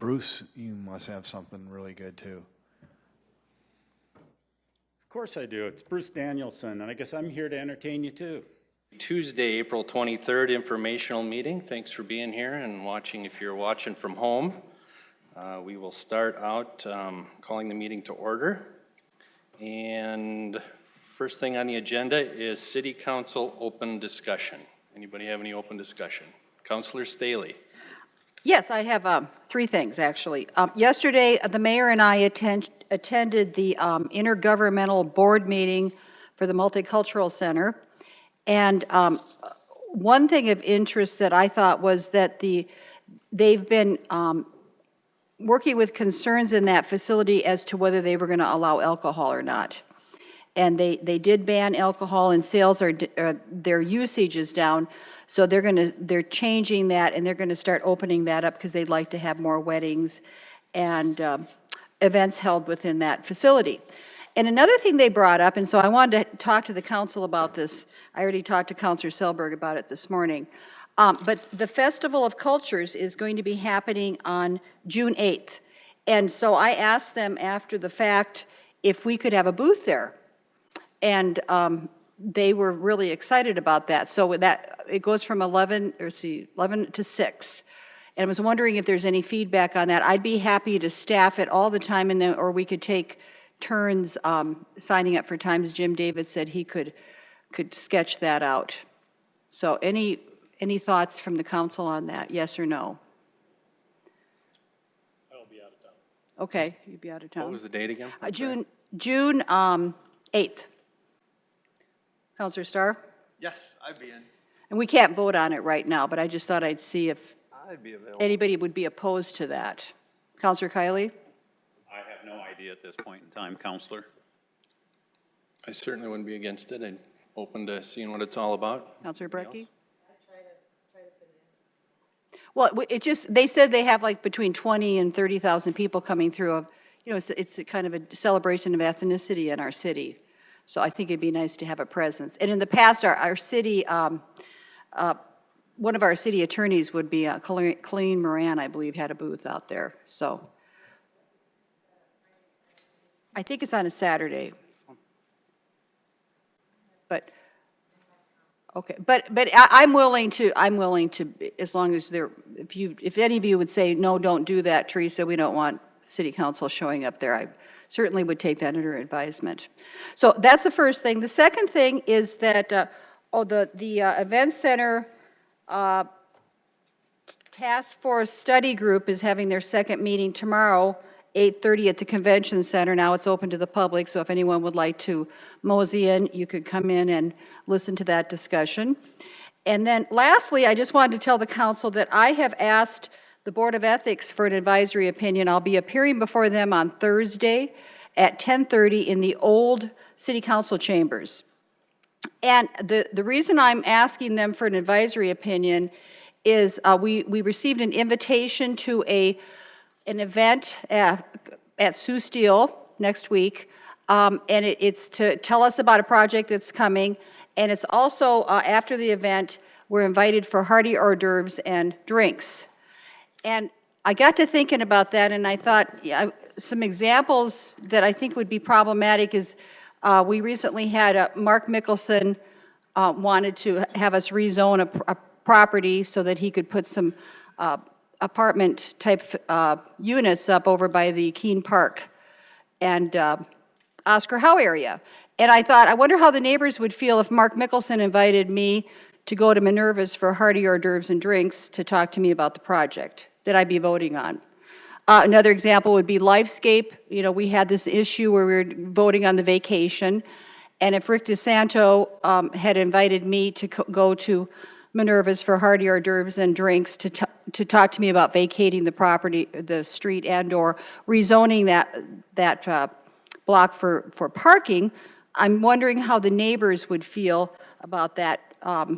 Bruce, you must have something really good too. Of course I do. It's Bruce Danielson, and I guess I'm here to entertain you too. Tuesday, April 23rd, informational meeting. Thanks for being here and watching if you're watching from home. We will start out calling the meeting to order. And first thing on the agenda is City Council open discussion. Anybody have any open discussion? Councilor Staley. Yes, I have three things, actually. Yesterday, the mayor and I attended the intergovernmental board meeting for the Multicultural Center. And one thing of interest that I thought was that they've been working with concerns in that facility as to whether they were going to allow alcohol or not. And they did ban alcohol, and sales their usage is down. So they're changing that, and they're going to start opening that up because they'd like to have more weddings and events held within that facility. And another thing they brought up, and so I wanted to talk to the council about this. I already talked to Councilor Selberg about it this morning. But the Festival of Cultures is going to be happening on June 8th. And so I asked them after the fact if we could have a booth there. And they were really excited about that. So that it goes from 11 to 6. And I was wondering if there's any feedback on that. I'd be happy to staff it all the time, and then, or we could take turns signing up for times. Jim David said he could sketch that out. So any thoughts from the council on that? Yes or no? I'll be out of town. Okay, you'd be out of town. What was the date again? June 8th. Councilor Starr? Yes, I'd be in. And we can't vote on it right now, but I just thought I'd see if I'd be available. anybody would be opposed to that. Councilor Kiley? I have no idea at this point in time, Counselor. I certainly wouldn't be against it. I'm open to seeing what it's all about. Councilor Anybody Brecky? else? Well, it just, they said they have like between 20 and 30,000 people coming through. It's a kind of a celebration of ethnicity in our city. So I think it'd be nice to have a presence. And in the past, our city, one of our city attorneys would be Colleen Moran, I believe, had a booth out there. So I think it's on a Saturday. But okay, but I'm willing to, as long as if any of you would say, no, don't do that, Teresa, we don't want city council showing up there, I certainly would take that under advisement. So that's the first thing. The second thing is that, the Event Center Task Force Study Group is having their second meeting tomorrow, 8:30 at the Convention Center. Now it's open to the public, so if anyone would like to mosey in, you could come in and listen to that discussion. And then lastly, I just wanted to tell the council that I have asked the Board of Ethics for an advisory opinion. I'll be appearing before them on Thursday at 10:30 in the old City Council chambers. And the reason I'm asking them for an advisory opinion is we received an invitation to an event at Sioux Steel next week, and it's to tell us about a project that's coming, and it's also, after the event, we're invited for hearty hors d'oeuvres and drinks. And I got to thinking about that, and I thought, some examples that I think would be problematic is, we recently had Mark Mickelson wanted to have us rezone a property so that he could put some apartment type units up over by the Keene Park and Oscar Howe area. And I thought, I wonder how the neighbors would feel if Mark Mickelson invited me to go to Minerva's for hearty hors d'oeuvres and drinks to talk to me about the project that I'd be voting on. Another example would be Lifescape. We had this issue where we were voting on the vacation, and if Rick DeSanto had invited me to go to Minerva's for hearty hors d'oeuvres and drinks to talk to me about vacating the property, the street, and/or rezoning that block for parking, I'm wondering how the neighbors would feel about that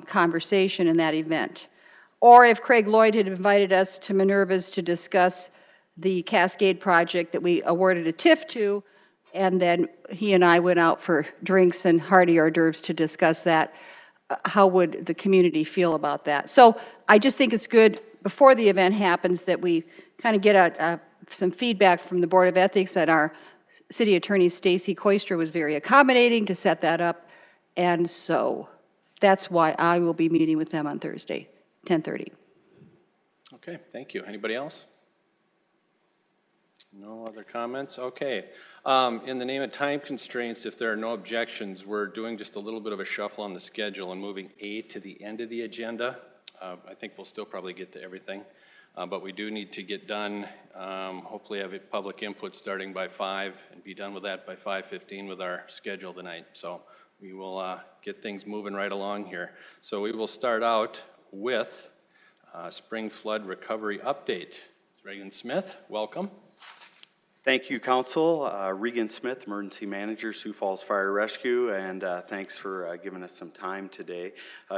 conversation and that event. Or if Craig Lloyd had invited us to Minerva's to discuss the Cascade project that we awarded a TIF to, and then he and I went out for drinks and hearty hors d'oeuvres to discuss that, how would the community feel about that? So I just think it's good before the event happens that we kind of get some feedback from the Board of Ethics, and our city attorney, Stacy Koister, was very accommodating to set that up. And so that's why I will be meeting with them on Thursday, 10:30. Okay, thank you. Anybody else? No other comments? Okay. In the name of time constraints, if there are no objections, we're doing just a little bit of a shuffle on the schedule and moving A to the end of the agenda. I think we'll still probably get to everything, but we do need to get done, hopefully have a public input starting by 5 and be done with that by 5:15 with our schedule tonight. So we will get things moving right along here. So we will start out with spring flood recovery update. Reagan Smith, welcome. Thank you, Council. Regan Smith, Emergency Manager, Sioux Falls Fire Rescue, and thanks for giving us some time today.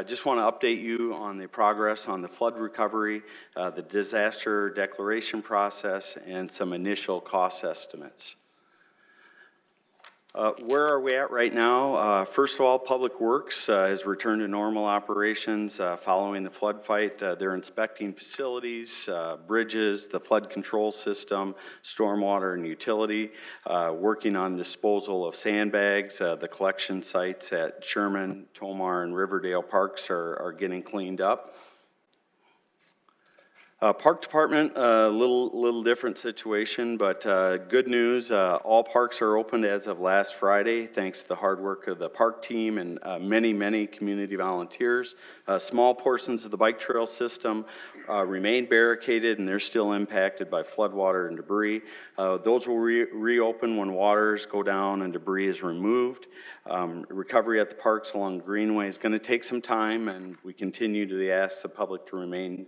Just want to update you on the progress on the flood recovery, the disaster declaration process, and some initial cost estimates. Where are we at right now? First of all, Public Works has returned to normal operations following the flood fight. They're inspecting facilities, bridges, the flood control system, stormwater and utility, working on disposal of sandbags. The collection sites at Sherman, Tomar, and Riverdale parks are getting cleaned up. Park Department, a little different situation, but good news, all parks are open as of last Friday, thanks to the hard work of the park team and many community volunteers. Small portions of the bike trail system remain barricaded, and they're still impacted by floodwater and debris. Those will reopen when waters go down and debris is removed. Recovery at the parks along Greenway is going to take some time, and we continue to ask the public to remain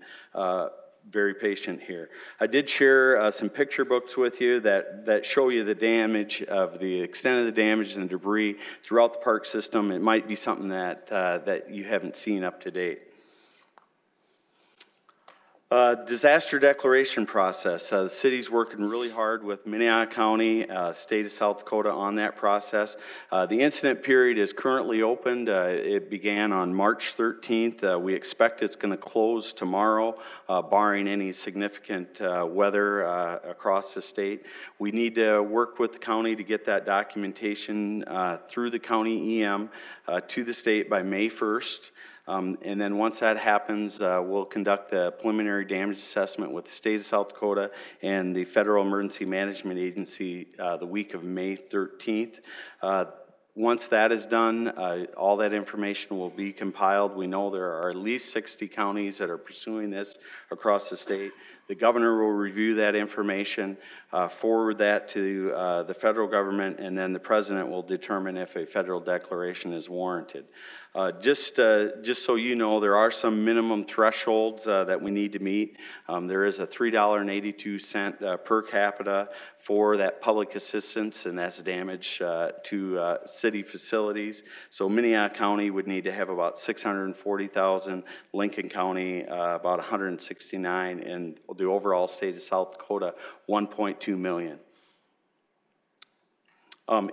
very patient here. I did share some picture books with you that show you the damage of the extent of the damage and debris throughout the park system. It might be something that you haven't seen up to date. Disaster declaration process. The city's working really hard with Minnehaha County, state of South Dakota on that process. The incident period is currently opened. It began on March 13th. We expect it's going to close tomorrow, barring any significant weather across the state. We need to work with the county to get that documentation through the county EM to the state by May 1st. And then once that happens, we'll conduct a preliminary damage assessment with the state of South Dakota and the Federal Emergency Management Agency the week of May 13th. Once that is done, all that information will be compiled. We know there are at least 60 counties that are pursuing this across the state. The governor will review that information, forward that to the federal government, and then the president will determine if a federal declaration is warranted. Just so you know, there are some minimum thresholds that we need to meet. There is a $3.82 per capita for that public assistance, and that's damage to city facilities. So Minnehaha County would need to have about 640,000, Lincoln County about 169, and the overall state of South Dakota 1.2 million.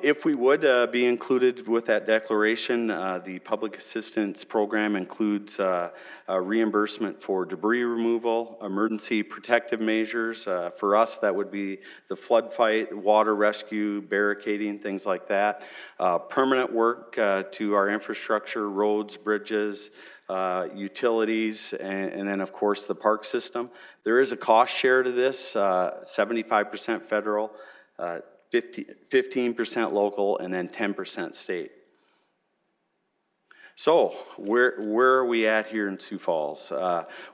If we would be included with that declaration, the public assistance program includes reimbursement for debris removal, emergency protective measures. For us, that would be the flood fight, water rescue, barricading, things like that. Permanent work to our infrastructure, roads, bridges, utilities, and then of course the park system. There is a cost share to this, 75% federal, 15% local, and then 10% state. So where are we at here in Sioux Falls?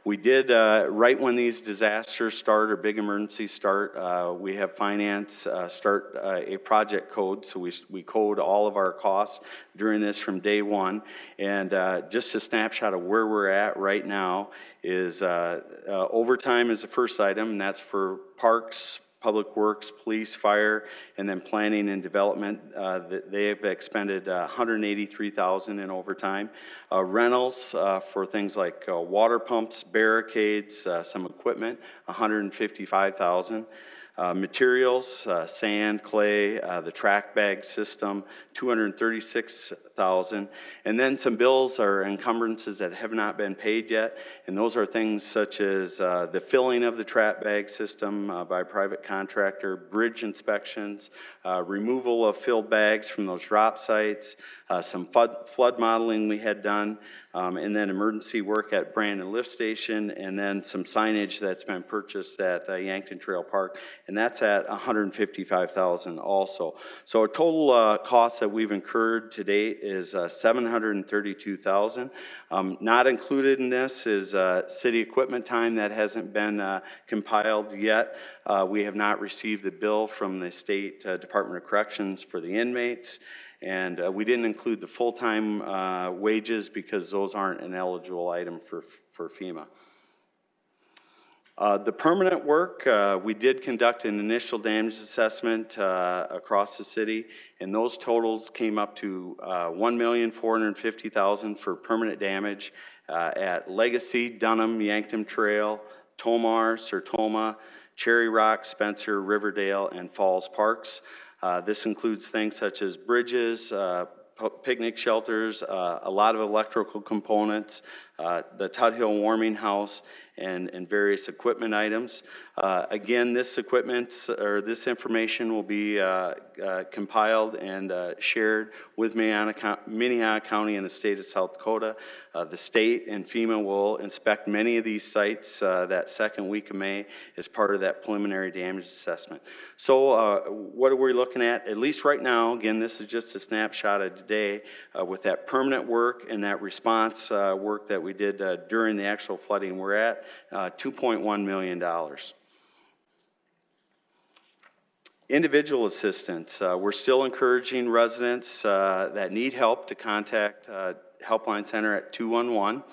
We did, right when these disasters start or big emergencies start, we have finance start a project code. So we code all of our costs during this from day one. And just a snapshot of where we're at right now is overtime is the first item, and that's for parks, Public Works, Police, Fire, and then Planning and Development. They have expended $183,000 in overtime. Rentals for things like water pumps, barricades, some equipment, $155,000. Materials, sand, clay, the track bag system, $236,000. And then some bills or encumbrances that have not been paid yet. And those are things such as the filling of the track bag system by a private contractor, bridge inspections, removal of filled bags from those drop sites, some flood modeling we had done, and then emergency work at Brandon Lift Station, and then some signage that's been purchased at Yankton Trail Park, and that's at $155,000 also. So a total cost that we've incurred to date is $732,000. Not included in this is city equipment time that hasn't been compiled yet. We have not received the bill from the State Department of Corrections for the inmates. And we didn't include the full-time wages because those aren't an eligible item for FEMA. The permanent work, we did conduct an initial damage assessment across the city, and those totals came up to $1,450,000 for permanent damage at Legacy, Dunham, Yankton Trail, Tomar, Sertoma, Cherry Rock, Spencer, Riverdale, and Falls Parks. This includes things such as bridges, picnic shelters, a lot of electrical components, the Tut Hill Warming House, and various equipment items. Again, this equipment or this information will be compiled and shared with Minnehaha County and the state of South Dakota. The state and FEMA will inspect many of these sites that second week of May as part of that preliminary damage assessment. So what are we looking at? At least right now, again, this is just a snapshot of today with that permanent work and that response work that we did during the actual flooding. We're at $2.1 million. Individual assistance. We're still encouraging residents that need help to contact Helpline Center at 211.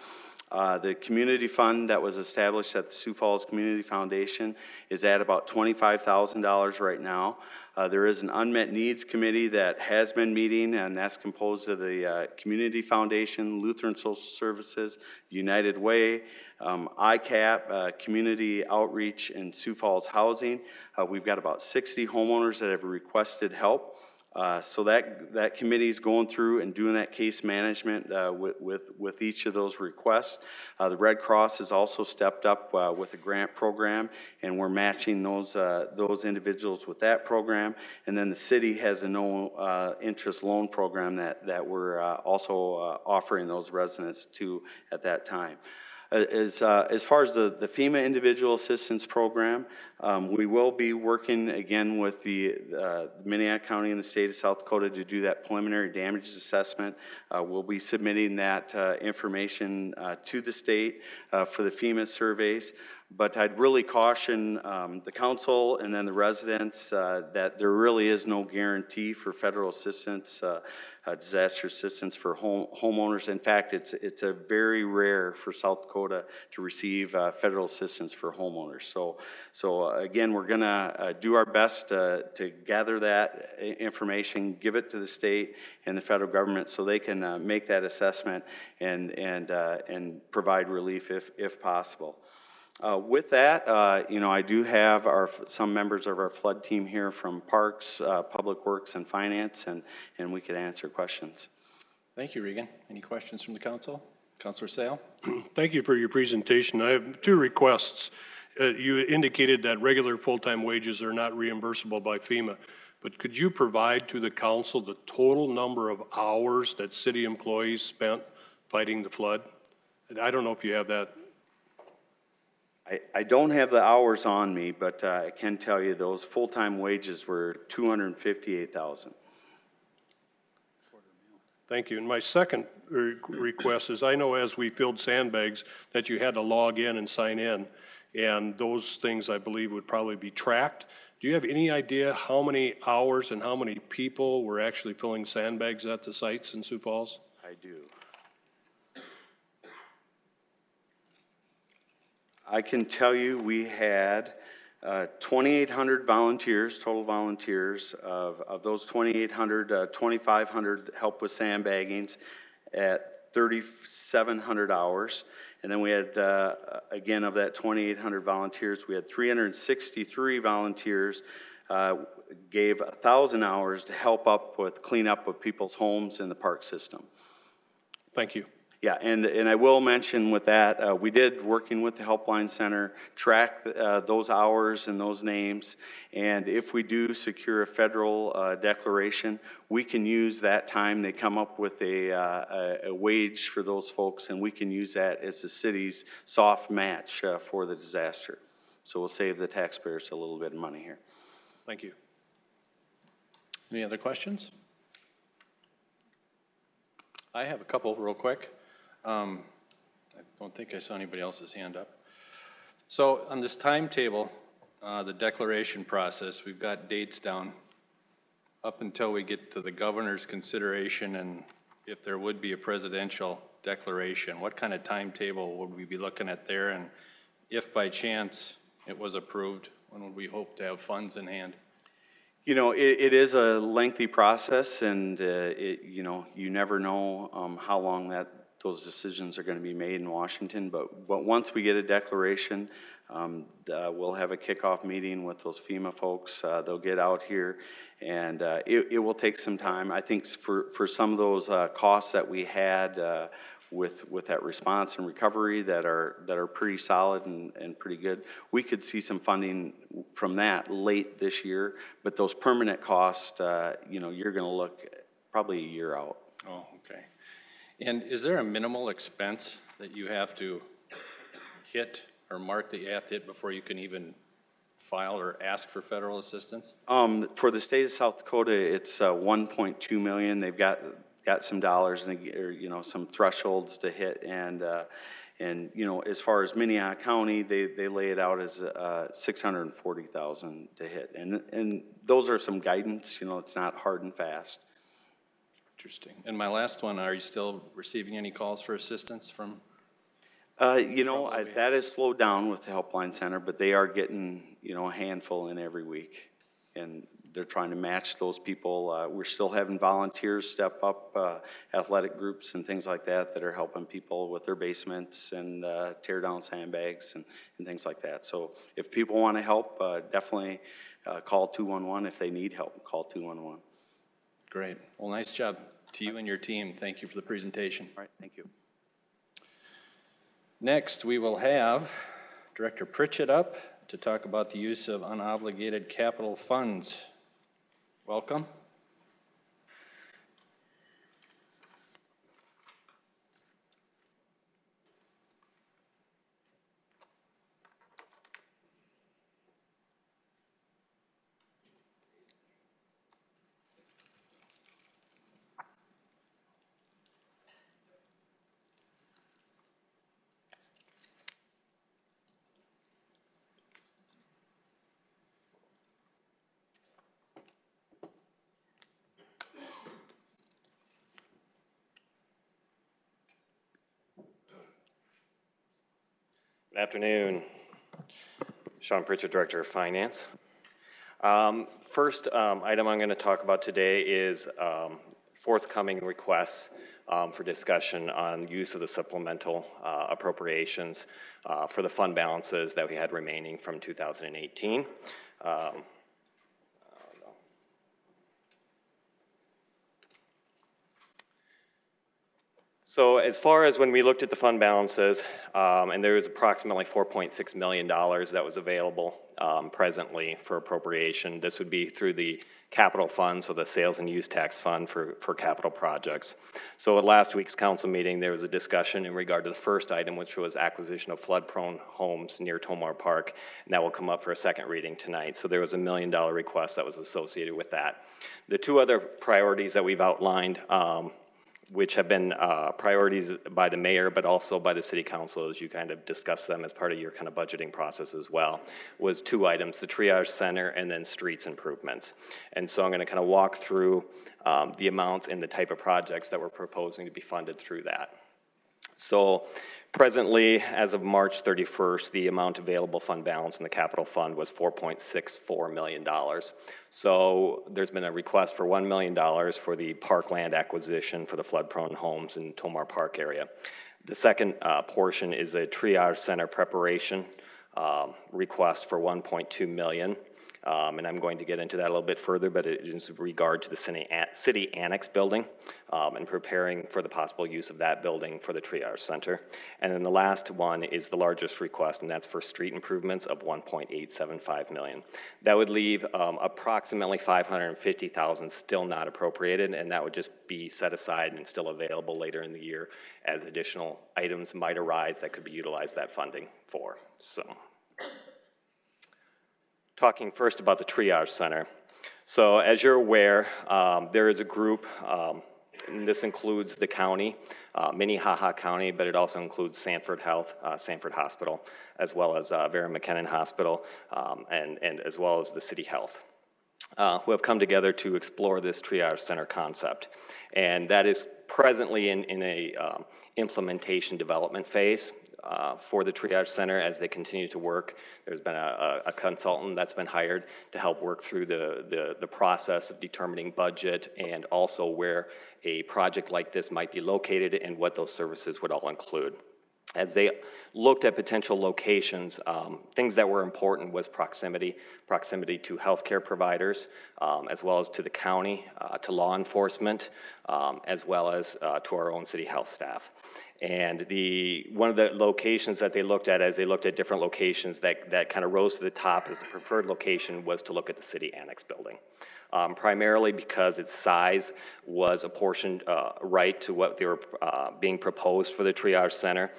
The community fund that was established at the Sioux Falls Community Foundation is at about $25,000 right now. There is an unmet needs committee that has been meeting, and that's composed of the Community Foundation, Lutheran Social Services, United Way, ICAP, Community Outreach, and Sioux Falls Housing. We've got about 60 homeowners that have requested help. So that committee is going through and doing that case management with each of those requests. The Red Cross has also stepped up with a grant program, and we're matching those individuals with that program. And then the city has a no interest loan program that we're also offering those residents to at that time. As far as the FEMA Individual Assistance Program, we will be working again with the Minnehaha County and the state of South Dakota to do that preliminary damages assessment. We'll be submitting that information to the state for the FEMA surveys. But I'd really caution the council and then the residents that there really is no guarantee for federal assistance, disaster assistance for homeowners. In fact, it's a very rare for South Dakota to receive federal assistance for homeowners. So again, we're gonna do our best to gather that information, give it to the state and the federal government so they can make that assessment and provide relief if possible. With that, I do have some members of our flood team here from Parks, Public Works, and Finance, and we could answer questions. Thank you, Regan. Any questions from the council? Councilor Sale? Thank you for your presentation. I have two requests. You indicated that regular full-time wages are not reimbursable by FEMA, but could you provide to the council the total number of hours that city employees spent fighting the flood? I don't know if you have that. I don't have the hours on me, but I can tell you those full-time wages were $258,000. Thank you. And my second request is, I know as we filled sandbags that you had to log in and sign in, and those things I believe would probably be tracked. Do you have any idea how many hours and how many people were actually filling sandbags at the sites in Sioux Falls? I do. I can tell you we had 2,800 volunteers, total volunteers. Of those 2,800, 2,500 help with sandbaggings at 3,700 hours. And then we had, again, of that 2,800 volunteers, we had 363 volunteers, gave 1,000 hours to help up with cleanup of people's homes in the park system. Thank you. Yeah, and I will mention with that, we did, working with the Helpline Center, track those hours and those names. And if we do secure a federal declaration, we can use that time. They come up with a wage for those folks, and we can use that as the city's soft match for the disaster. So we'll save the taxpayers a little bit of money here. Thank you. Any other questions? I have a couple real quick. I don't think I saw anybody else's hand up. So on this timetable, the declaration process, we've got dates down up until we get to the governor's consideration and if there would be a presidential declaration. What kind of timetable would we be looking at there? And if by chance it was approved, when would we hope to have funds in hand? You know, it is a lengthy process, and you know, you never know how long those decisions are going to be made in Washington. But once we get a declaration, we'll have a kickoff meeting with those FEMA folks. They'll get out here, and it will take some time. I think for some of those costs that we had with that response and recovery that are pretty solid and pretty good, we could see some funding from that late this year. But those permanent costs, you know, you're going to look probably a year out. Oh, okay. And is there a minimal expense that you have to hit or mark that you have to hit before you can even file or ask for federal assistance? For the state of South Dakota, it's 1.2 million. They've got some dollars and you know, some thresholds to hit, and you know, as far as Minnehaha County, they lay it out as 640,000 to hit, and those are some guidance. You know, it's not hard and fast. Interesting. And my last one, are you still receiving any calls for assistance from? You know, that has slowed down with the Helpline Center, but they are getting, you know, a handful in every week, and they're trying to match those people. We're still having volunteers step up, athletic groups and things like that are helping people with their basements and tear down sandbags and things like that. So if people want to help, definitely call 211. If they need help, call 211. Great. Well, nice job to you and your team. Thank you for the presentation. All right, thank you. Next, we will have Director Pritchett up to talk about the use of unobligated capital funds. Welcome. Good afternoon. Sean Pritchett, Director of Finance. First item I'm going to talk about today is forthcoming requests for discussion on use of the supplemental appropriations for the fund balances that we had remaining from 2018. So as far as when we looked at the fund balances, and there was approximately $4.6 million that was available presently for appropriation. This would be through the capital fund, so the sales and use tax fund for capital projects. So at last week's council meeting, there was a discussion in regard to the first item, which was acquisition of flood-prone homes near Tomar Park, and that will come up for a second reading tonight. So there was $1 million request that was associated with that. The two other priorities that we've outlined, which have been priorities by the mayor, but also by the city council, as you kind of discussed them as part of your kind of budgeting process as well, was two items, the triage center and then streets improvements. And so I'm going to kind of walk through the amounts and the type of projects that we're proposing to be funded through that. So presently, as of March 31st, the amount available fund balance in the capital fund was $4.64 million. So there's been a request for $1 million for the parkland acquisition for the flood-prone homes in Tomar Park area. The second portion is a triage center preparation request for $1.2 million. And I'm going to get into that a little bit further, but it is in regard to the city annex building and preparing for the possible use of that building for the triage center. And then the last one is the largest request, and that's for street improvements of $1.875 million. That would leave approximately $550,000 still not appropriated, and that would just be set aside and still available later in the year as additional items might arise that could be utilized that funding for. So, talking first about the triage center. So as you're aware, there is a group, and this includes the county, Minnehaha County, but it also includes Sanford Health, Sanford Hospital, as well as Vera McKinnon Hospital, and as well as the City Health, who have come together to explore this triage center concept. And that is presently in a implementation development phase. For the triage center as they continue to work. There's been a consultant that's been hired to help work through the process of determining budget and also where a project like this might be located and what those services would all include. As they looked at potential locations, things that were important was proximity to healthcare providers, as well as to the county, to law enforcement, as well as to our own city health staff. And one of the locations that they looked at as they looked at different locations that kind of rose to the top as the preferred location was to look at the city annex building. Primarily because its size was apportioned right to what they were being proposed for the triage center,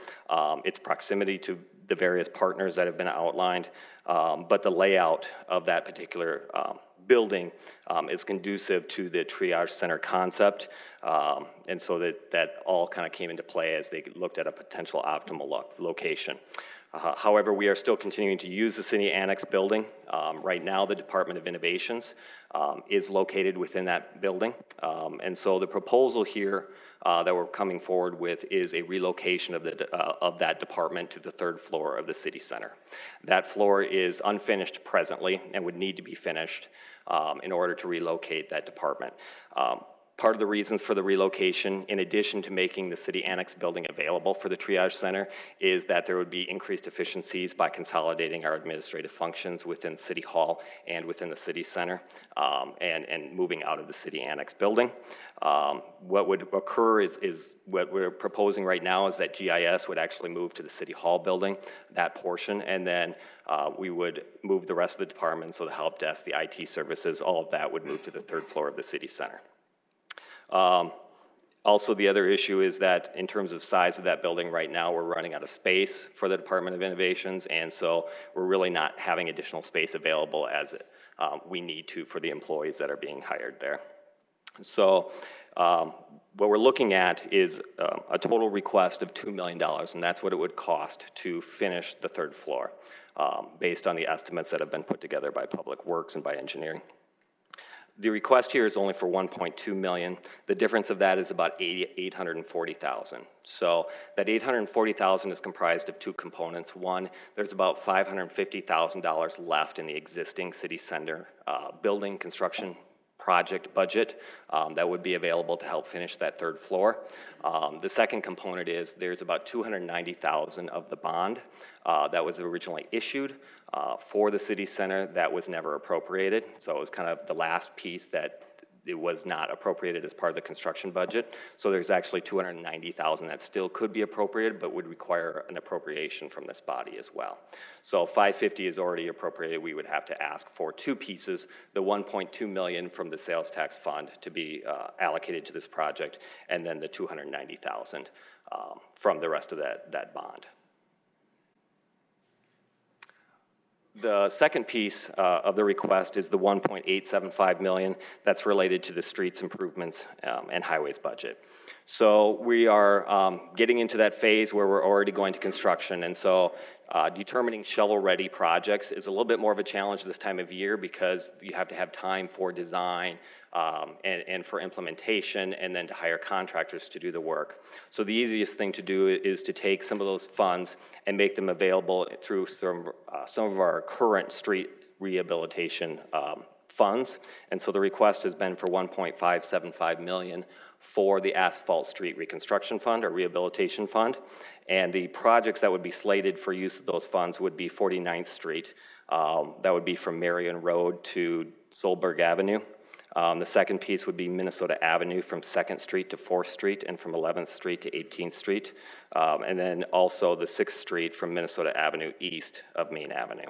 its proximity to the various partners that have been outlined, but the layout of that particular building is conducive to the triage center concept, and so that all kind of came into play as they looked at a potential optimal location. However, we are still continuing to use the city annex building. Right now, the Department of Innovations is located within that building, and so the proposal here that we're coming forward with is a relocation of that department to the third floor of the city center. That floor is unfinished presently and would need to be finished in order to relocate that department. Part of the reasons for the relocation, in addition to making the city annex building available for the triage center, is that there would be increased efficiencies by consolidating our administrative functions within City Hall and within the city center, and moving out of the city annex building. What would occur is what we're proposing right now is that GIS would actually move to the City Hall building, that portion, and then we would move the rest of the departments, so the help desk, the IT services, all of that would move to the third floor of the city center. Also, the other issue is that in terms of size of that building right now, we're running out of space for the Department of Innovations, and so we're really not having additional space available as we need to for the employees that are being hired there. So what we're looking at is a total request of $2 million, and that's what it would cost to finish the third floor, based on the estimates that have been put together by Public Works and by engineering. The request here is only for $1.2 million. The difference of that is about $840,000. So that $840,000 is comprised of two components. One, there's about $550,000 left in the existing city center building construction project budget that would be available to help finish that third floor. The second component is there's about $290,000 of the bond that was originally issued for the city center that was never appropriated. So it was kind of the last piece that it was not appropriated as part of the construction budget. So there's actually $290,000 that still could be appropriated, but would require an appropriation from this body as well. So $550 is already appropriated. We would have to ask for two pieces, the $1.2 million from the sales tax fund to be allocated to this project, and then the $290,000 from the rest of that bond. The second piece of the request is the $1.875 million that's related to the streets improvements and highways budget. So we are getting into that phase where we're already going to construction, and so determining shovel-ready projects is a little bit more of a challenge this time of year because you have to have time for design and for implementation, and then to hire contractors to do the work. So the easiest thing to do is to take some of those funds and make them available through some of our current street rehabilitation funds. And so the request has been for 1.575 million for the Asphalt Street Reconstruction Fund or Rehabilitation Fund. And the projects that would be slated for use of those funds would be 49th Street. That would be from Marion Road to Solberg Avenue. The second piece would be Minnesota Avenue from 2nd Street to 4th Street and from 11th Street to 18th Street. And then also the 6th Street from Minnesota Avenue east of Main Avenue.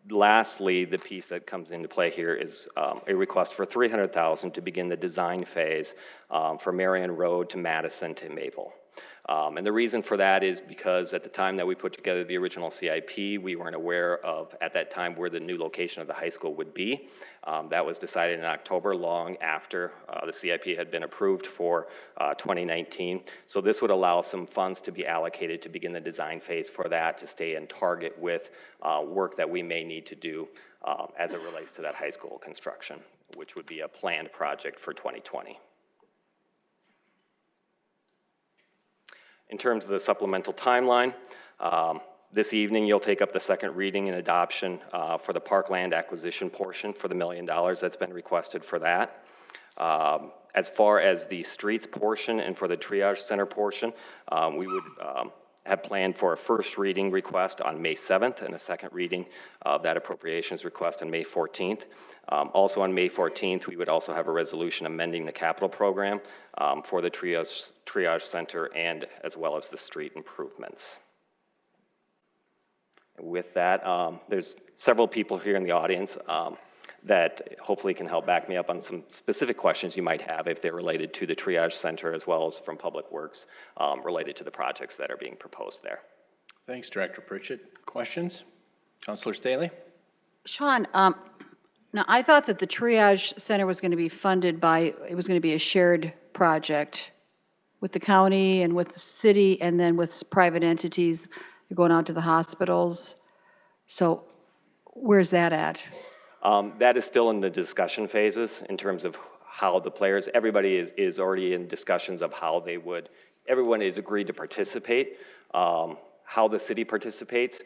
Lastly, the piece that comes into play here is a request for $300,000 to begin the design phase for Marion Road to Madison to Maple. And the reason for that is because at the time that we put together the original CIP, we weren't aware of, at that time, where the new location of the high school would be. That was decided in October, long after the CIP had been approved for 2019. So this would allow some funds to be allocated to begin the design phase for that, to stay in target with work that we may need to do as it relates to that high school construction, which would be a planned project for 2020. In terms of the supplemental timeline, this evening you'll take up the second reading and adoption for the parkland acquisition portion for the $1 million that's been requested for that. As far as the streets portion and for the triage center portion, we would have planned for a first reading request on May 7th and a second reading of that appropriations request on May 14th. Also on May 14th, we would also have a resolution amending the capital program for the triage center and as well as the street improvements. With that, there's several people here in the audience that hopefully can help back me up on some specific questions you might have if they're related to the triage center as well as from Public Works related to the projects that are being proposed there. Thanks, Director Pritchett. Questions? Councilor Staley? Sean, now I thought that the triage center was going to be funded by, it was going to be a shared project with the county and with the city and then with private entities. You're going out to the hospitals. So where's that at? That is still in the discussion phases in terms of how the players, everybody is already in discussions of how they would, everyone is agreed to participate. How the city participates,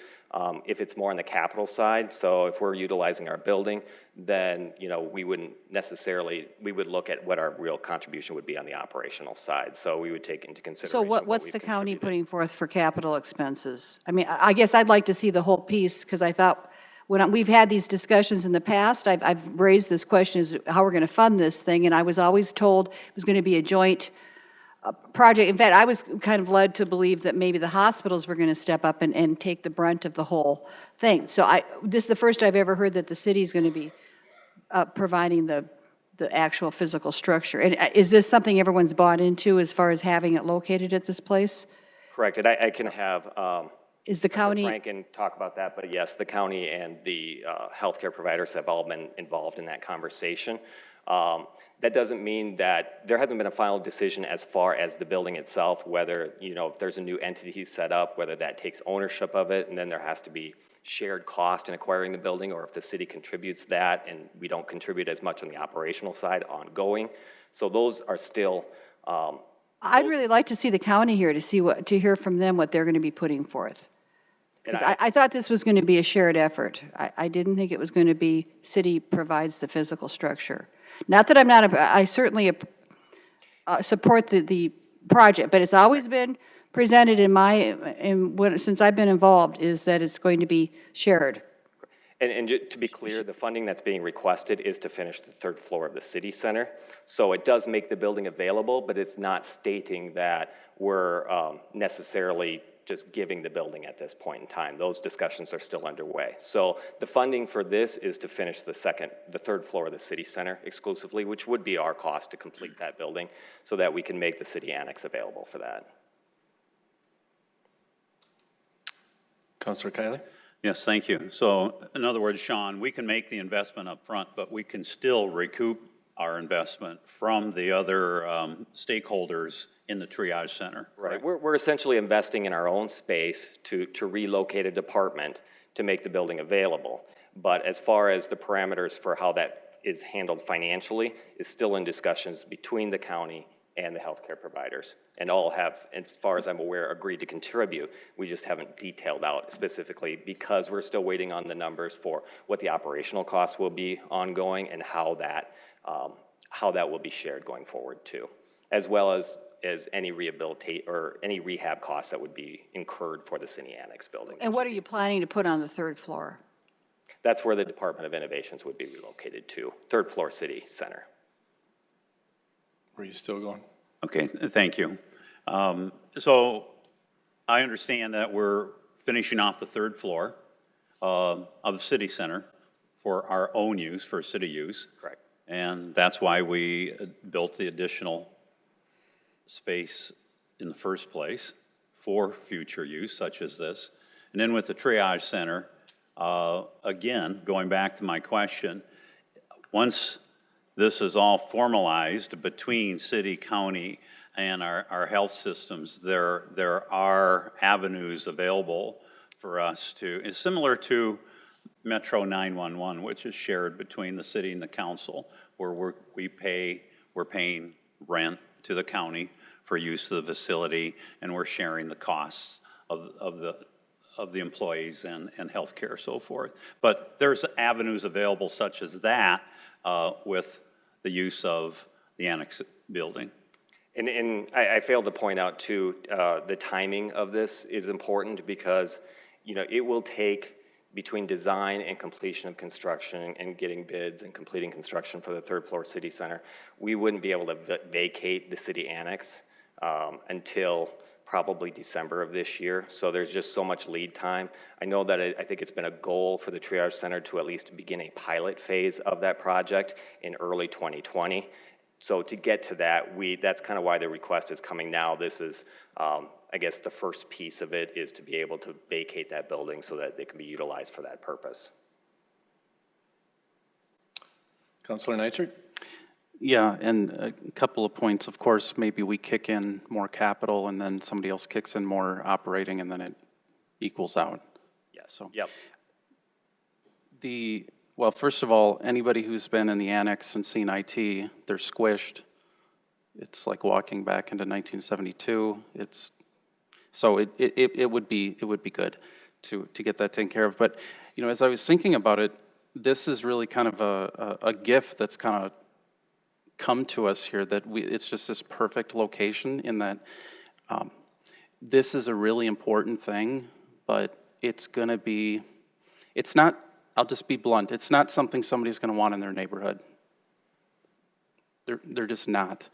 if it's more on the capital side, so if we're utilizing our building, then we wouldn't necessarily, we would look at what our real contribution would be on the operational side. So we would take into consideration. So what's the county putting forth for capital expenses? I mean, I guess I'd like to see the whole piece, because I thought when we've had these discussions in the past, I've raised this question is how we're going to fund this thing, and I was always told it was going to be a joint project. In fact, I was kind of led to believe that maybe the hospitals were going to step up and take the brunt of the whole thing. So this is the first I've ever heard that the city is going to be providing the actual physical structure. And is this something everyone's bought into as far as having it located at this place? Correct. And I can have is the county Frank can talk about that, but yes, the county and the healthcare providers have all been involved in that conversation. That doesn't mean that there hasn't been a final decision as far as the building itself, whether, if there's a new entity set up, whether that takes ownership of it, and then there has to be shared cost in acquiring the building, or if the city contributes that and we don't contribute as much on the operational side ongoing. So those are still. I'd really like to see the county here to hear from them what they're going to be putting forth. Because I thought this was going to be a shared effort. I didn't think it was going to be city provides the physical structure. Not that I certainly support the project, but it's always been presented since I've been involved is that it's going to be shared. And to be clear, the funding that's being requested is to finish the third floor of the city center. So it does make the building available, but it's not stating that we're necessarily just giving the building at this point in time. Those discussions are still underway. So the funding for this is to finish the third floor of the city center exclusively, which would be our cost to complete that building so that we can make the city annex available for that. Councilor Kiley? Yes, thank you. So in other words, Sean, we can make the investment up front, but we can still recoup our investment from the other stakeholders in the triage center. Right. We're essentially investing in our own space to relocate a department to make the building available. But as far as the parameters for how that is handled financially is still in discussions between the county and the healthcare providers. And all have, as far as I'm aware, agreed to contribute. We just haven't detailed out specifically because we're still waiting on the numbers for what the operational costs will be ongoing and how that will be shared going forward too, as well as any rehabilitate or any rehab costs that would be incurred for the city annex building. And what are you planning to put on the third floor? That's where the Department of Innovations would be relocated to, third floor city center. Were you still going? Okay, thank you. So I understand that we're finishing off the third floor of the city center for our own use, for city use. Correct. And that's why we built the additional space in the first place for future use such as this. And then with the triage center, again, going back to my question, once this is all formalized between city, county, and our health systems, there are avenues available for us to, it's similar to Metro 911, which is shared between the city and the council, where we're paying rent to the county for use of the facility, and we're sharing the costs of the employees and healthcare, so forth. But there's avenues available such as that with the use of the annex building. And I failed to point out too, the timing of this is important because, you know, it will take between design and completion of construction and getting bids and completing construction for the third floor city center. We wouldn't be able to vacate the city annex until probably December of this year. So there's just so much lead time. I know that I think it's been a goal for the triage center to at least begin a pilot phase of that project in early 2020. So to get to that, that's kind of why the request is coming now. This is, I guess the first piece of it is to be able to vacate that building so that it can be utilized for that purpose. Councilor Neitzer? Yeah, and a couple of points. Of course, maybe we kick in more capital and then somebody else kicks in more operating and then it equals out. Yes. So. Yep. Well, first of all, anybody who's been in the annex and seen IT, they're squished. It's like walking back into 1972. So it would be good to get that taken care of. But you know, as I was thinking about it, this is really kind of a gift that's kind of come to us here, that it's just this perfect location in that this is a really important thing, but it's not, I'll just be blunt, it's not something somebody's going to want in their neighborhood. They're just not.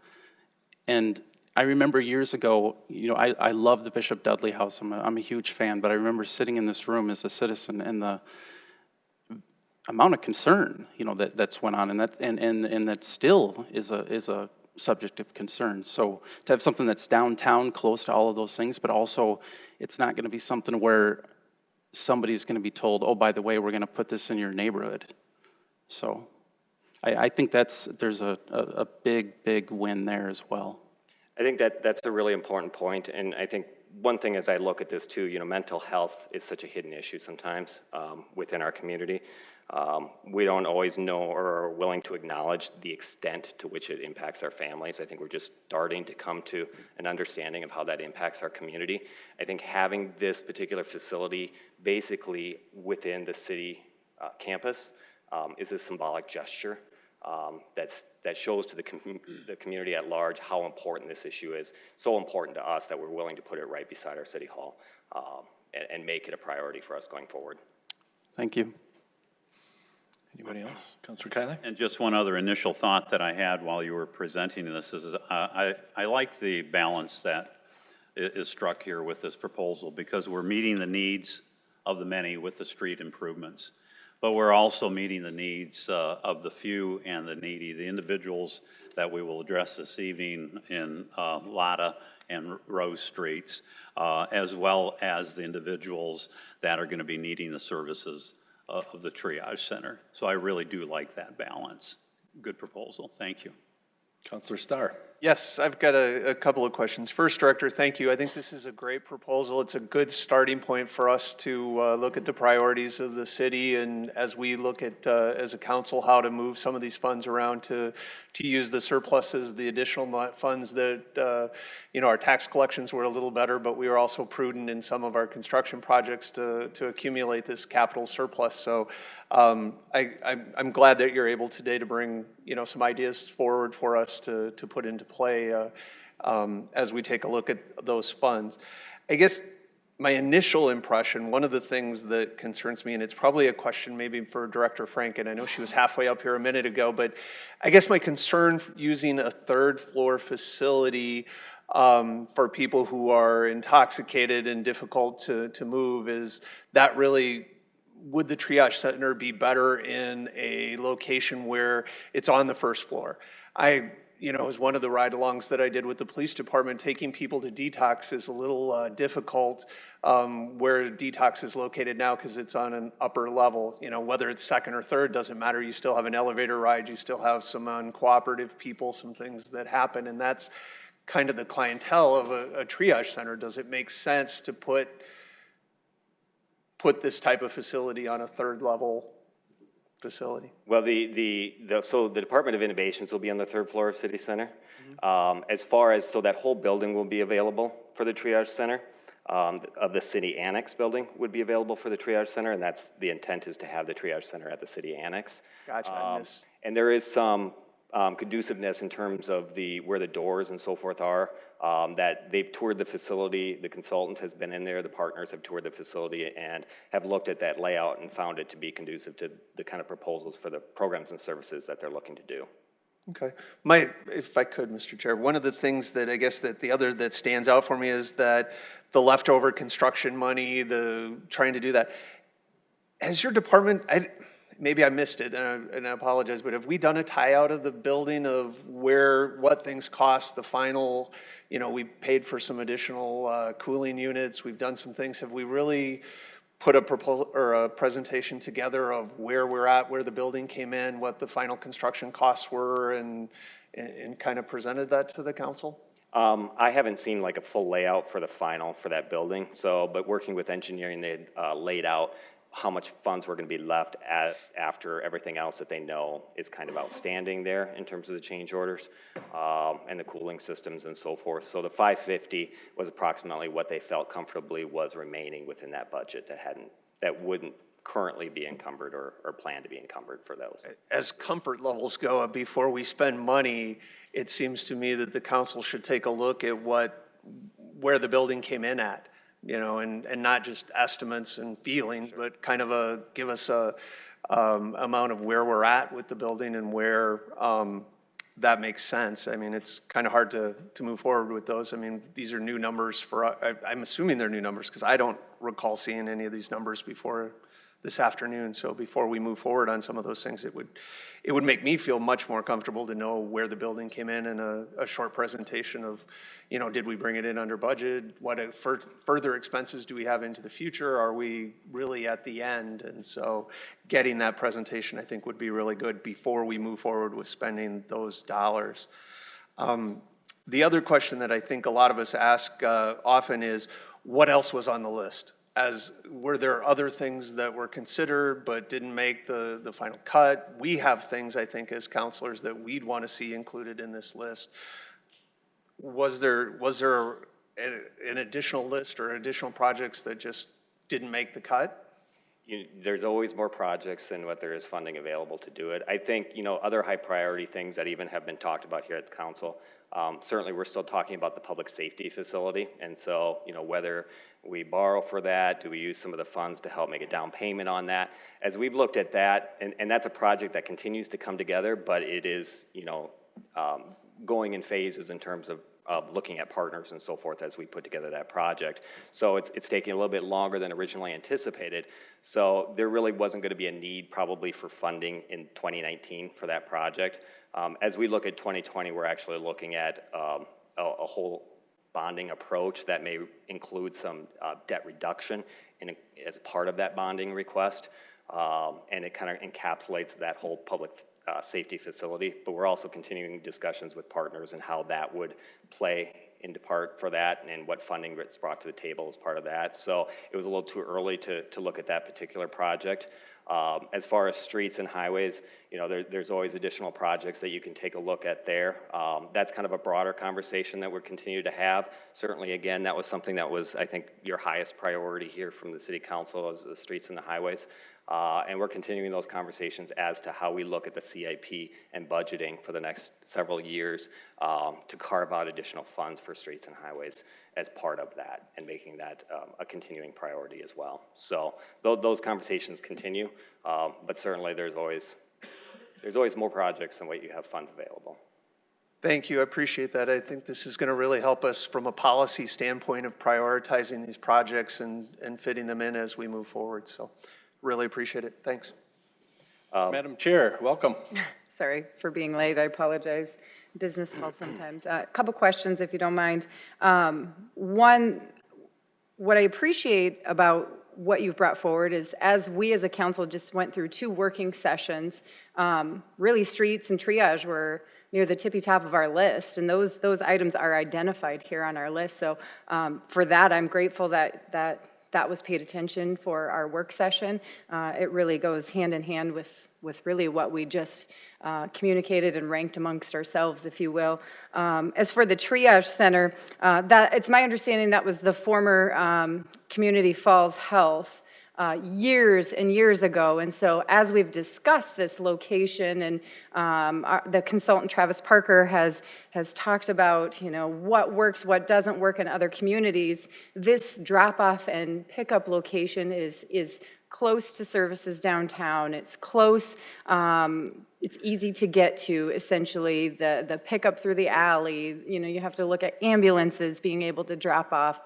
And I remember years ago, you know, I love the Bishop Dudley House. I'm a huge fan, but I remember sitting in this room as a citizen and the amount of concern, you know, that's went on, and that still is a subject of concern. So to have something that's downtown, close to all of those things, but also it's not going to be something where somebody's going to be told, oh, by the way, we're going to put this in your neighborhood. So I think there's a big win there as well. I think that's a really important point, and I think one thing as I look at this too, you know, mental health is such a hidden issue sometimes within our community. We don't always know or are willing to acknowledge the extent to which it impacts our families. I think we're just starting to come to an understanding of how that impacts our community. I think having this particular facility basically within the city campus is a symbolic gesture that shows to the community at large how important this issue is. So important to us that we're willing to put it right beside our city hall and make it a priority for us going forward. Thank you. Anybody else? Councilor Kiley? And just one other initial thought that I had while you were presenting this is I like the balance that is struck here with this proposal, because we're meeting the needs of the many with the street improvements, but we're also meeting the needs of the few and the needy, the individuals that we will address this evening in Lotta and Rose Streets, as well as the individuals that are going to be needing the services of the triage center. So I really do like that balance. Good proposal. Thank you. Counselor Starr. Yes, I've got a couple of questions. First, Director, thank you. I think this is a great proposal. It's a good starting point for us to look at the priorities of the city, and as we look at, as a council, how to move some of these funds around to use the surpluses, the additional funds that, our tax collections were a little better, but we were also prudent in some of our construction projects to accumulate this capital surplus. So I'm glad that you're able today to bring, some ideas forward for us to put into play as we take a look at those funds. I guess my initial impression, one of the things that concerns me, and it's probably a question maybe for Director Franken, I know she was halfway up here a minute ago, but I guess my concern using a third floor facility for people who are intoxicated and difficult to move is that really, would the triage center be better in a location where it's on the first floor? It was one of the ride-alongs that I did with the police department. Taking people to detox is a little difficult where detox is located now because it's on an upper level. Whether it's second or third, doesn't matter. You still have an elevator ride. You still have some uncooperative people, some things that happen. And that's kind of the clientele of a triage center. Does it make sense to put this type of facility on a third level facility? Well, so the Department of Innovations will be on the third floor of City Center. As far as, so that whole building will be available for the triage center. Of the city annex building would be available for the triage center, and that's the intent, is to have the triage center at the city annex. Gotcha. And there is some conduciveness in terms of where the doors and so forth are, that they've toured the facility, the consultant has been in there, the partners have toured the facility and have looked at that layout and found it to be conducive to the kind of proposals for the programs and services that they're looking to do. Okay. If I could, Mr. Chair, one of the things that I guess that the other that stands out for me is that the leftover construction money, the trying to do that. Has your department, maybe I missed it and I apologize, but have we done a tie out of the building of what things cost, the final, we paid for some additional cooling units, we've done some things. Have we really put a proposal or a presentation together of where we're at, where the building came in, what the final construction costs were, and kind of presented that to the council? I haven't seen like a full layout for the final for that building. But working with engineering, they laid out how much funds were going to be left after everything else that they know is kind of outstanding there in terms of the change orders and the cooling systems and so forth. So the 550 was approximately what they felt comfortably was remaining within that budget that wouldn't currently be encumbered or planned to be encumbered for those. As comfort levels go, before we spend money, it seems to me that the council should take a look at where the building came in at. And not just estimates and feelings, but kind of give us a amount of where we're at with the building and where that makes sense. I mean, it's kind of hard to move forward with those. I mean, these are new numbers I'm assuming they're new numbers because I don't recall seeing any of these numbers before this afternoon. So before we move forward on some of those things, it would make me feel much more comfortable to know where the building came in and a short presentation of, did we bring it in under budget? What further expenses do we have into the future? Are we really at the end? And so getting that presentation, I think, would be really good before we move forward with spending those dollars. The other question that I think a lot of us ask often is, what else was on the list? Were there other things that were considered but didn't make the final cut? We have things, I think, as counselors that we'd want to see included in this list. Was there an additional list or additional projects that just didn't make the cut? There's always more projects than what there is funding available to do it. I think, other high priority things that even have been talked about here at the council, certainly we're still talking about the public safety facility. And so, whether we borrow for that, do we use some of the funds to help make a down payment on that? As we've looked at that, and that's a project that continues to come together, but it is, going in phases in terms of looking at partners and so forth as we put together that project. So it's taking a little bit longer than originally anticipated. So there really wasn't going to be a need probably for funding in 2019 for that project. As we look at 2020, we're actually looking at a whole bonding approach that may include some debt reduction as part of that bonding request. and it kind of encapsulates that whole public safety facility. But we're also continuing discussions with partners and how that would play into part for that and what funding gets brought to the table as part of that. So it was a little too early to look at that particular project. As far as streets and highways, you know, there's always additional projects that you can take a look at there. That's kind of a broader conversation that we're continuing to have. Certainly, again, that was something that was, I think, your highest priority here from the city council is the streets and the highways. And we're continuing those conversations as to how we look at the CIP and budgeting for the next several years to carve out additional funds for streets and highways as part of that and making that a continuing priority as well. So those conversations continue, but certainly there's always more projects than what you have funds available. Thank you. I appreciate that. I think this is going to really help us from a policy standpoint of prioritizing these projects and fitting them in as we move forward. So really appreciate it. Thanks. Madam Chair, welcome. Sorry for being late. I apologize. Business call sometimes. A couple questions, if you don't mind. One, what I appreciate about what you've brought forward is, as we as a council just went through 2 working sessions, really streets and triage were near the tippy top of our list, and those items are identified here on our list. So for that, I'm grateful that was paid attention for our work session. It really goes hand in hand with really what we just communicated and ranked amongst ourselves, if you will. As for the triage center, it's my understanding that was the former Community Falls Health years and years ago. And so as we've discussed this location, and the consultant Travis Parker has talked about, you know, what works, what doesn't work in other communities, this drop-off and pickup location is close to services downtown. It's close. It's easy to get to, essentially. The pickup through the alley, you know, you have to look at ambulances being able to drop off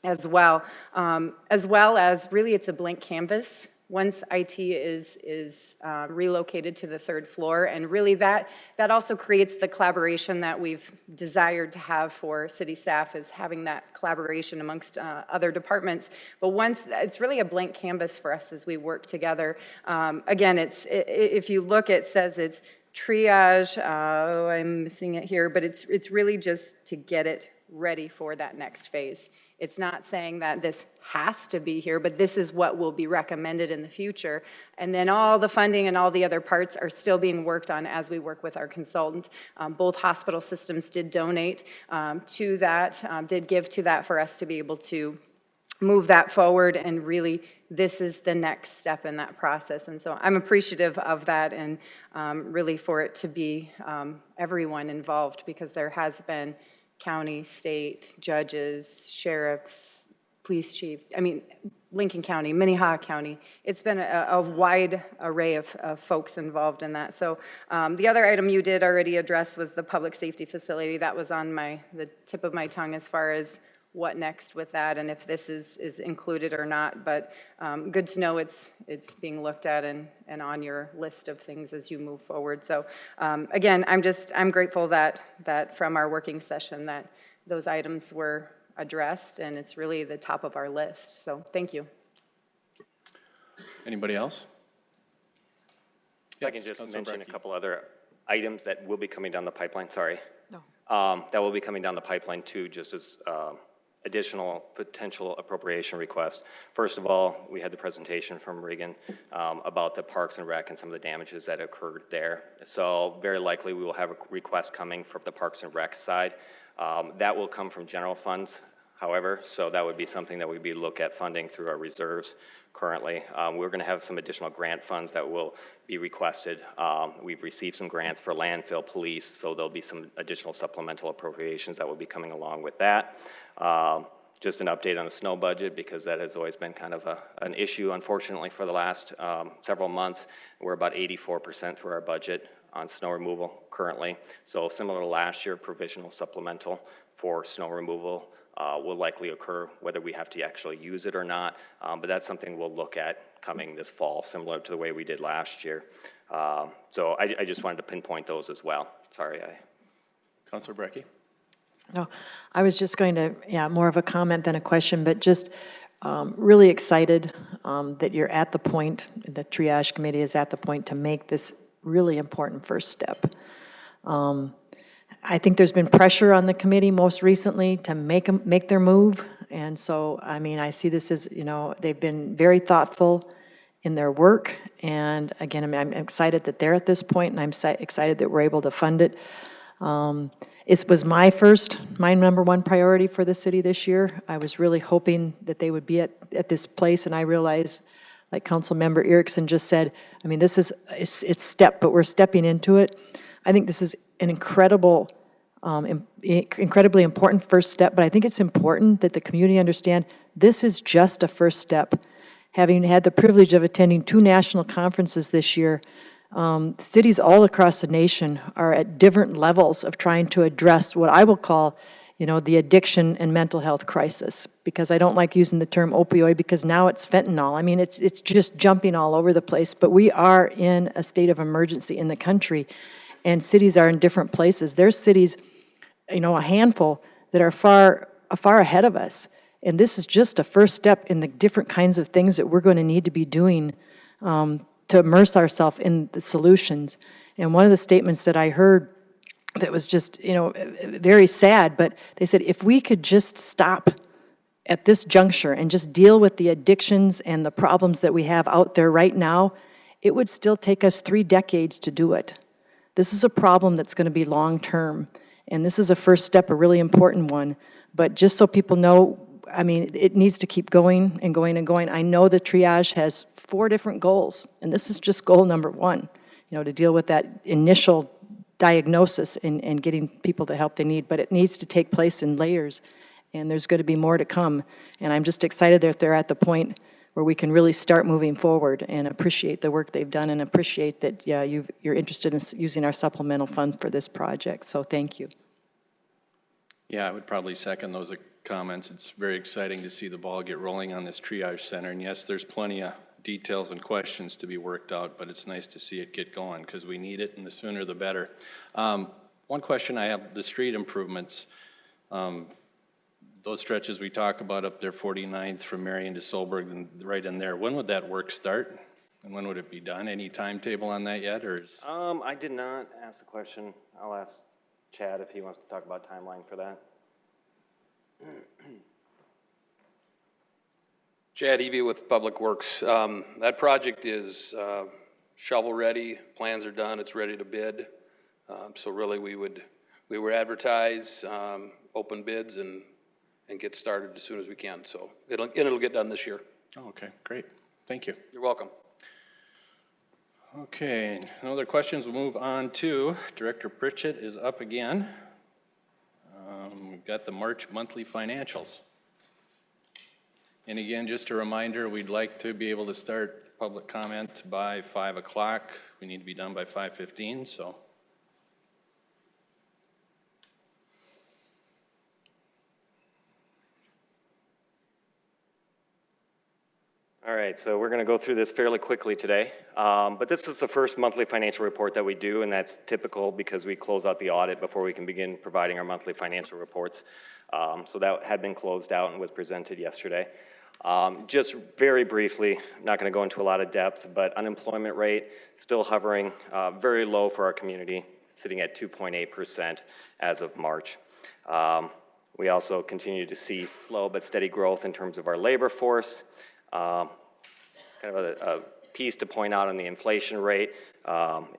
as well as really it's a blank canvas once IT is relocated to the 3rd floor. And really that also creates the collaboration that we've desired to have for city staff, is having that collaboration amongst other departments. But once it's really a blank canvas for us as we work together. Again, if you look, it says it's triage. I'm missing it here, but it's really just to get it ready for that next phase. It's not saying that this has to be here, but this is what will be recommended in the future. And then all the funding and all the other parts are still being worked on as we work with our consultant. Both hospital systems did donate to that, did give to that for us to be able to move that forward. And really, this is the next step in that process. And so I'm appreciative of that, and really for it to be everyone involved, because there has been county, state, judges, sheriffs, police chief, Lincoln County, Minnehaha County. It's been a wide array of folks involved in that. So the other item you did already address was the public safety facility. That was on the tip of my tongue as far as what next with that, and if this is included or not. But good to know it's being looked at and on your list of things as you move forward. So again, I'm grateful that from our working session that those items were addressed, and it's really the top of our list. So thank you. Anybody else? If I can just mention a couple other items that will be coming down the pipeline. Sorry. No. That will be coming down the pipeline too, just as additional potential appropriation requests. First of all, we had the presentation from Regan about the Parks and Rec and some of the damages that occurred there. So very likely we will have a request coming from the Parks and Rec side. That will come from general funds, however, so that would be something that we'd look at funding through our reserves currently. We're going to have some additional grant funds that will be requested. We've received some grants for landfill police, so there'll be some additional supplemental appropriations that will be coming along with that. Just an update on the snow budget, because that has always been kind of an issue, unfortunately, for the last several months. We're about 84% through our budget on snow removal currently. So similar to last year, provisional supplemental for snow removal will likely occur, whether we have to actually use it or not. But that's something we'll look at coming this fall, similar to the way we did last year. So I just wanted to pinpoint those as well. Sorry. Councilor Brecky? No, I was just going to, more of a comment than a question, but just really excited that you're at the point, the triage committee is at the point to make this really important first step. I think there's been pressure on the committee most recently to make their move. And so, I mean, I see this as, you know, they've been very thoughtful in their work. And again, I'm excited that they're at this point, and I'm excited that we're able to fund it. It was my number one priority for the city this year. I was really hoping that they would be at this place, and I realize, like Councilmember Erickson just said, I mean, this is, it's but we're stepping into it. I think this is an incredibly important first step, but I think it's important that the community understand this is just a first step. Having had the privilege of attending 2 national conferences this year, cities all across the nation are at different levels of trying to address what I will call, you know, the addiction and mental health crisis, because I don't like using the term opioid because now it's fentanyl. I mean, it's just jumping all over the place, but we are in a state of emergency in the country, and cities are in different places. There's cities, you know, a handful that are far ahead of us, and this is just a first step in the different kinds of things that we're going to need to be doing to immerse ourselves in the solutions. And one of the statements that I heard that was just, you know, very sad, but they said, if we could just stop at this juncture and just deal with the addictions and the problems that we have out there right now, it would still take us 3 decades to do it. This is a problem that's going to be long-term, and this is a first step, a really important one. But just so people know, I mean, it needs to keep going and going and going. I know the triage has 4 different goals, and this is just goal number 1, you know, to deal with that initial diagnosis and getting people the help they need. But it needs to take place in layers, and there's going to be more to come. And I'm just excited that they're at the point where we can really start moving forward, and appreciate the work they've done, and appreciate that, yeah, you're interested in using our supplemental funds for this project. So thank you. Yeah, I would probably second those comments. It's very exciting to see the ball get rolling on this triage center. And yes, there's plenty of details and questions to be worked out, but it's nice to see it get going because we need it, and the sooner the better. One question I have, the street improvements, those stretches we talk about up there, 49th from Marion to Solberg and right in there, when would that work start? And when would it be done? Any timetable on that yet, or is? I did not ask the question. I'll ask Chad if he wants to talk about timeline for that. Chad Evie with Public Works. That project is shovel-ready. Plans are done. It's ready to bid. So really, we would advertise, open bids, and get started as soon as we can. So it'll get done this year. Oh, okay, great. Thank you. You're welcome. Okay, no other questions. We'll move on to Director Pritchett is up again. We've got the March monthly financials. And again, just a reminder, we'd like to be able to start public comment by 5 o'clock. We need to be done by 5:15, so. All right, so we're going to go through this fairly quickly today, but this is the first monthly financial report that we do, and that's typical because we close out the audit before we can begin providing our monthly financial reports. So that had been closed out and was presented yesterday. Just very briefly, I'm not going to go into a lot of depth, but unemployment rate still hovering very low for our community, sitting at 2.8% as of March. We also continue to see slow but steady growth in terms of our labor force. Kind of a piece to point out on the inflation rate.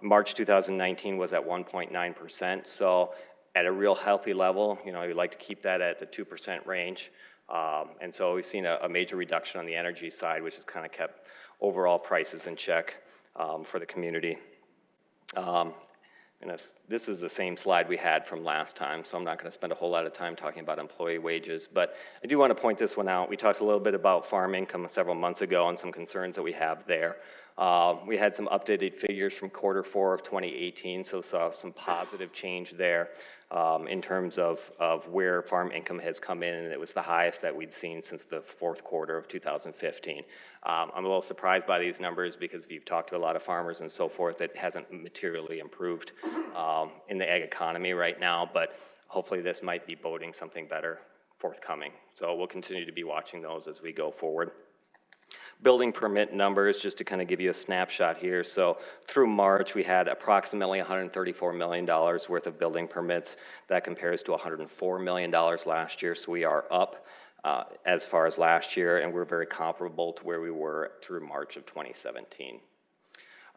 March 2019 was at 1.9%, so at a real healthy level. You know, you'd like to keep that at the 2% range. And so we've seen a major reduction on the energy side, which has kind of kept overall prices in check for the community. And this is the same slide we had from last time, so I'm not going to spend a whole lot of time talking about employee wages, but I do want to point this one out. We talked a little bit about farm income several months ago and some concerns that we have there. We had some updated figures from Q4 of 2018, so saw some positive change there in terms of where farm income has come in, and it was the highest that we'd seen since the Q4 of 2015. I'm a little surprised by these numbers because if you've talked to a lot of farmers and so forth, it hasn't materially improved in the ag economy right now, but hopefully this might be boding something better forthcoming. So we'll continue to be watching those as we go forward. Building permit numbers, just to kind of give you a snapshot here. So through March, we had approximately $134 million worth of building permits. That compares to $104 million last year. So we are up as far as last year, and we're very comparable to where we were through March of 2017.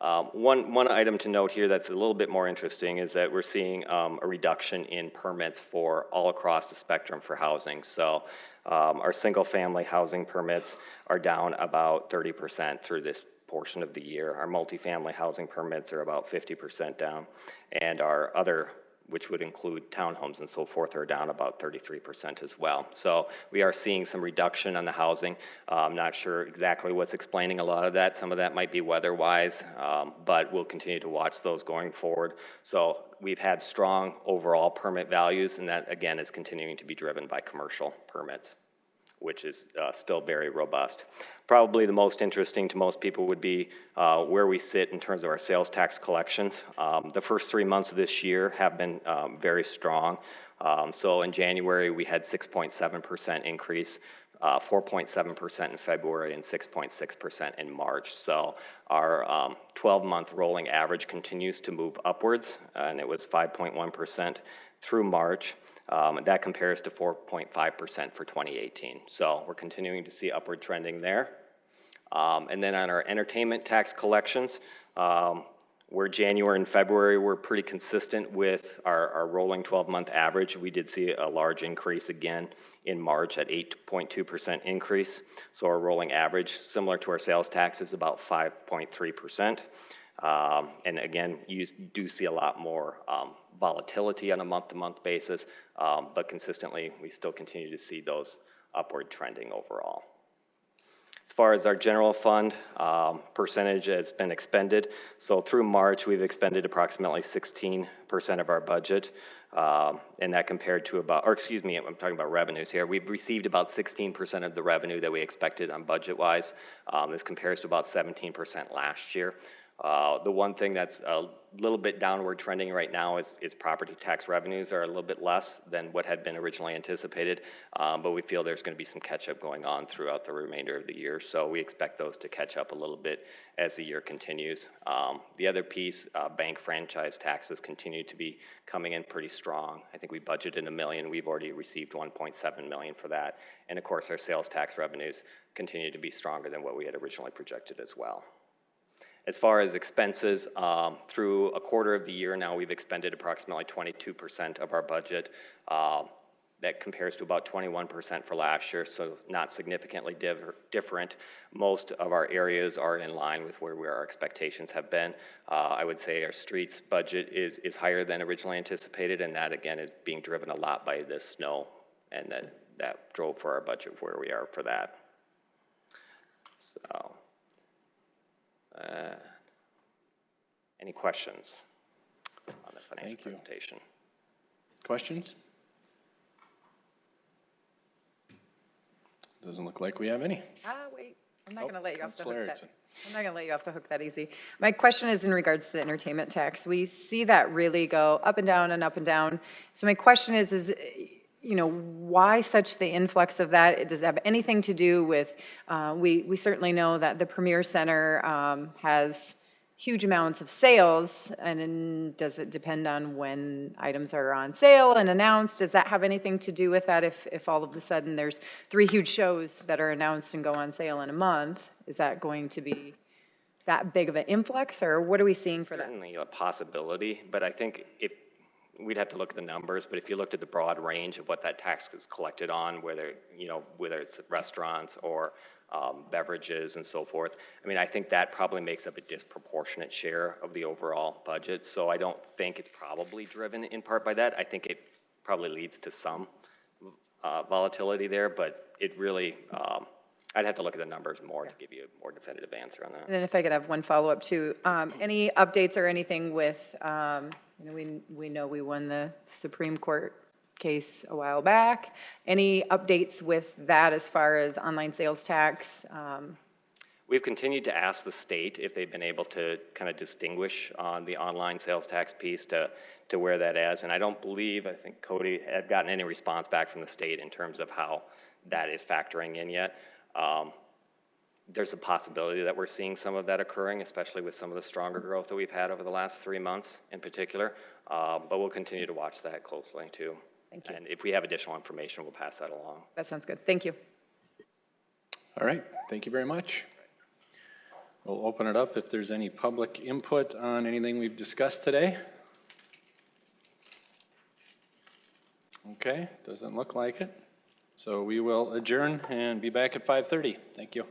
One item to note here that's a little bit more interesting is that we're seeing a reduction in permits for all across the spectrum for housing. So our single-family housing permits are down about 30% through this portion of the year. Our multifamily housing permits are about 50% down, and our other, which would include townhomes and so forth, are down about 33% as well. So we are seeing some reduction on the housing. I'm not sure exactly what's explaining a lot of that. Some of that might be weather-wise, but we'll continue to watch those going forward. So we've had strong overall permit values, and that, again, is continuing to be driven by commercial permits, which is still very robust. Probably the most interesting to most people would be where we sit in terms of our sales tax collections. The first 3 months of this year have been very strong. So in January, we had 6.7% increase, 4.7% in February, and 6.6% in March. So our 12-month rolling average continues to move upwards, and it was 5.1% through March. That compares to 4.5% for 2018. So we're continuing to see upward trending there. And then on our entertainment tax collections, where January and February were pretty consistent with our rolling 12-month average, we did see a large increase again in March at 8.2% increase. So our rolling average, similar to our sales tax, is about 5.3%. And again, you do see a lot more volatility on a month-to-month basis, but consistently, we still continue to see those upward trending overall. As far as our general fund percentage has been expended, so through March, we've expended approximately 16% of our budget, and that compared to about, or excuse me, I'm talking about revenues here. We've received about 16% of the revenue that we expected on budget-wise. This compares to about 17% last year. The one thing that's a little bit downward trending right now is property tax revenues are a little bit less than what had been originally anticipated, but we feel there's going to be some catch-up going on throughout the remainder of the year, so we expect those to catch up a little bit as the year continues. The other piece, bank franchise taxes continue to be coming in pretty strong. I think we budgeted $1 million. We've already received $1.7 million for that, and of course, our sales tax revenues continue to be stronger than what we had originally projected as well. As far as expenses, through a quarter of the year now, we've expended approximately 22% of our budget. That compares to about 21% for last year, so not significantly different. Most of our areas are in line with where our expectations have been. I would say our streets budget is higher than originally anticipated, and that, again, is being driven a lot by the snow, and that drove for our budget where we are for that. So. Any questions on the financial presentation? Questions? Doesn't look like we have any. Wait, I'm not going to let you off the hook. Erickson. I'm not going to let you off the hook that easy. My question is in regards to the entertainment tax. We see that really go up and down and up and down. So my question is you know, why such the influx of that? Does it have anything to do with, we certainly know that the Premier Center has huge amounts of sales, and then does it depend on when items are on sale and announced? Does that have anything to do with that if all of a sudden there's 3 huge shows that are announced and go on sale in a month? Is that going to be that big of an influx, or what are we seeing for that? Certainly a possibility, but I think we'd have to look at the numbers, but if you looked at the broad range of what that tax is collected on, whether it's restaurants or beverages and so forth, I mean, I think that probably makes up a disproportionate share of the overall budget. So I don't think it's probably driven in part by that. I think it probably leads to some volatility there, but it really, I'd have to look at the numbers more to give you a more definitive answer on that. And then if I could have one follow-up too, any updates or anything with, we know we won the Supreme Court case a while back. Any updates with that as far as online sales tax? We've continued to ask the state if they've been able to kind of distinguish on the online sales tax piece to where that is. And I don't believe, I think Cody had gotten any response back from the state in terms of how that is factoring in yet. There's a possibility that we're seeing some of that occurring, especially with some of the stronger growth that we've had over the last 3 months in particular. But we'll continue to watch that closely too. Thank you. And if we have additional information, we'll pass that along. That sounds good. Thank you. All right, thank you very much. We'll open it up if there's any public input on anything we've discussed today. Okay, doesn't look like it. So we will adjourn and be back at 5:30. Thank you.